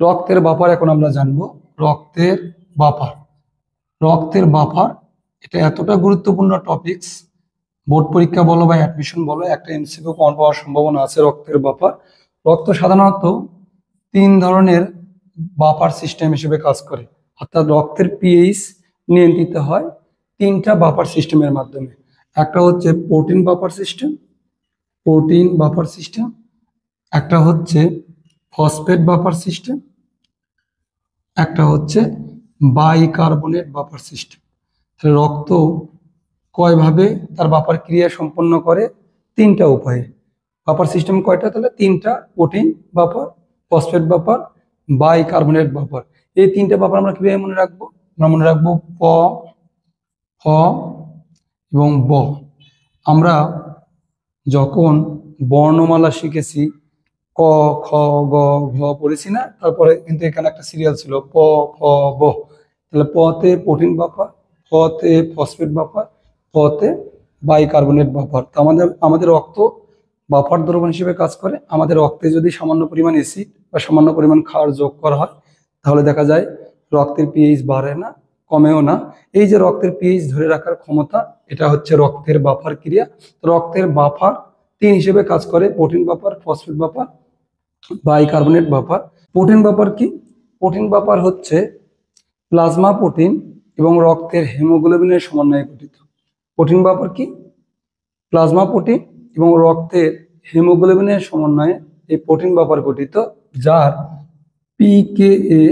রক্তের বাফার এখন আমরা জানবো। রক্তের বাফার, রক্তের বাফার এটা এতটা গুরুত্বপূর্ণ টপিকস, বোর্ড পরীক্ষা বলো বা অ্যাডমিশন বলো, একটা এমসিকিউ কমন পাওয়ার সম্ভাবনা আছে। রক্তের বাফার, রক্ত সাধারণত 3 ধরনের বাফার সিস্টেম হিসেবে কাজ করে, অর্থাৎ রক্তের পিএইচ নিয়ন্ত্রিত হয় 3টা বাফার সিস্টেমের মাধ্যমে। একটা হচ্ছে protein buffer system, protein buffer system, একটা হচ্ছে ফসফেট বাফার সিস্টেম, একটা হচ্ছে বাইকার্বনেট বাফার সিস্টেম। তাহলে রক্ত কয়ভাবে তার বাফার ক্রিয়া সম্পন্ন করে? 3টা উপায়ে। বাফার সিস্টেম কয়টা? তাহলে 3টা, protein buffer, phosphate buffer, bicarbonate buffer. এই 3টে বাফার আমরা কিভাবে মনে রাখবো? আমরা মনে রাখবো প, ফ এবং ব। আমরা যখন বর্ণমালা শিখেছি, ক, খ, গ, ঘ পড়েছি না, তারপরে কিন্তু এখানে একটা সিরিয়াল ছিল প, ফ, ব। তাহলে পতে প্রোটিন বাফার, ফতে ফসফেট বাফার, ফতে বাইকার্বনেট বাফার। তো আমাদের রক্ত বাফার দ্রবণ হিসেবে কাজ করে। আমাদের রক্তে যদি সামান্য পরিমাণ অ্যাসিড বা সামান্য পরিমাণ ক্ষার যোগ করা হয়, তাহলে দেখা যায় রক্তের পিএইচ বাড়ে না, কমেও না। এই যে রক্তের পিএইচ ধরে রাখার ক্ষমতা, এটা হচ্ছে রক্তের বাফার ক্রিয়া। রক্তের বাফার 3 হিসেবে কাজ করে: protein buffer, phosphate buffer, bicarbonate buffer. Protein buffer কি? প্রোটিন বাফার হচ্ছে প্লাজমা প্রোটিন এবং রক্তের হিমোগ্লোবিনের সমন্বয়ে গঠিত। প্রোটিন বাফার কি? প্লাজমা প্রোটিন এবং রক্তের হিমোগ্লোবিনের সমন্বয়ে এই প্রোটিন বাফার গঠিত, যার পিকেএ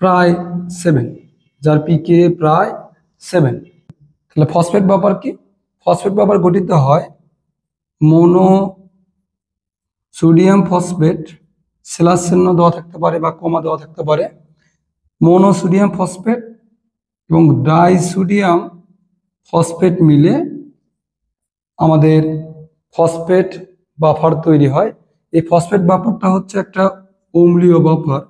প্রায় 7, যার পিকেএ প্রায় 7। তাহলে ফসফেট বাফার কি? ফসফেট বাফার গঠিত হয় মোনো সোডিয়াম ফসফেট, স্ল্যাশ চিহ্ন দেওয়া থাকতে পারে বা কমা দেওয়া থাকতে পারে, মোনোসোডিয়াম ফসফেট এবং ডাইসোডিয়াম ফসফেট মিলে আমাদের ফসফেট বাফার তৈরি হয়। এই ফসফেট বাফারটা হচ্ছে একটা অম্লীয় বাফার,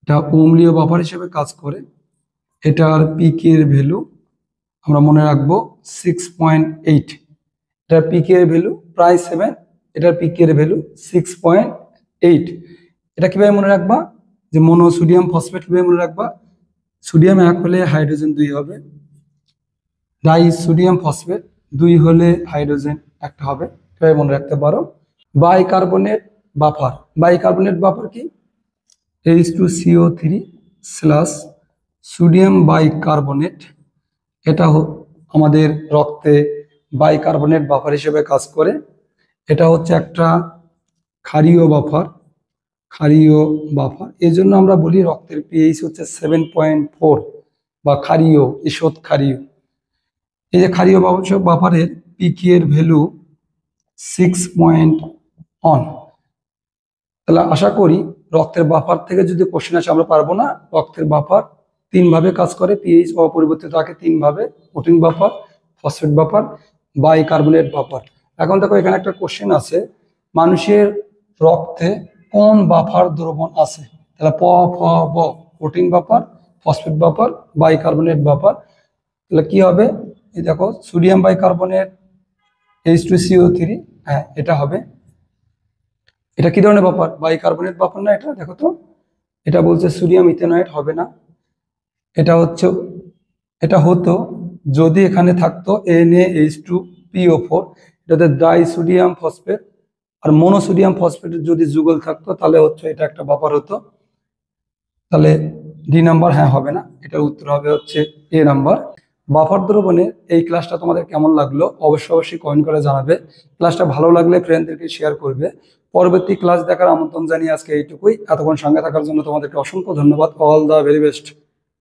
এটা অম্লীয় বাফার হিসেবে কাজ করে। এটার পিকে এর ভ্যালু আমরা মনে রাখবো 6.8। এটার পিকে এর ভ্যালু প্রায় 7, এটার পিকে এর ভ্যালু 6.8। এটা কিভাবে মনে রাখবা? যে মোনোসোডিয়াম ফসফেট কিভাবে মনে রাখবা? সোডিয়াম 1 হলে হাইড্রোজেন 2 হবে, ডাইসোডিয়াম ফসফেট 2 হলে হাইড্রোজেন 1 হবে, এভাবে মনে রাখতে পারো। বাইকার্বনেট বাফার, বাইকার্বনেট বাফার কি? H2CO3 slash sodium bicarbonate. এটা আমাদের রক্তে বাইকার্বনেট বাফার হিসেবে কাজ করে। এটা হচ্ছে একটা ক্ষারীয় বাফার, ক্ষারীয় বাফার। এই জন্য আমরা বলি রক্তের পিএইচ হচ্ছে 7.4 বা ক্ষারীয়, ঈষৎ ক্ষারীয়। এই যে ক্ষারীয় বাফারের পিকে এর ভ্যালু 6.1। তাহলে আশা করি রক্তের বাফার থেকে যদি কোশ্চেন আসে আমরা পারবো না। রক্তের বাফার 3 ভাবে কাজ করে, পিএইচ অপরিবর্তিত থাকে 3 ভাবে: protein buffer, phosphate buffer, bicarbonate buffer. এখন দেখো এখানে একটা কোশ্চেন আছে, মানুষের রক্তে কোন বাফার দ্রবণ আছে? তাহলে প, ফ, ব, protein buffer, phosphate buffer, bicarbonate buffer. তাহলে কি হবে? এই দেখো সোডিয়াম বাইকার্বনেট, H2CO3, হ্যাঁ এটা হবে। এটা কি ধরনের বাফার? বাইকার্বনেট বাফার না এটা? দেখো তো, এটা বলছে সোডিয়াম ইথেনয়েট, হবে না। এটা হচ্ছে, এটা হতো যদি এখানে থাকতো NaH2PO4, এটাতে ডাইসোডিয়াম ফসফেট আর মোনোসোডিয়াম ফসফেটের যদি যুগল থাকতো, তাহলে হচ্ছে এটা একটা বাফার হতো। তাহলে ডি নাম্বার হ্যাঁ হবে না, এটার উত্তর হবে হচ্ছে এ নাম্বার। বাফার দ্রবণের এই ক্লাসটা তোমাদের কেমন লাগলো অবশ্যই কমেন্ট করে জানাবে। ক্লাসটা ভালো লাগলে ফ্রেন্ডদেরকে শেয়ার করবে। পরবর্তী ক্লাস দেখার আমন্ত্রণ জানিয়ে আজকে এইটুকুই। এতক্ষণ সঙ্গে থাকার জন্য তোমাদেরকে অসংখ্য ধন্যবাদ। All the very best.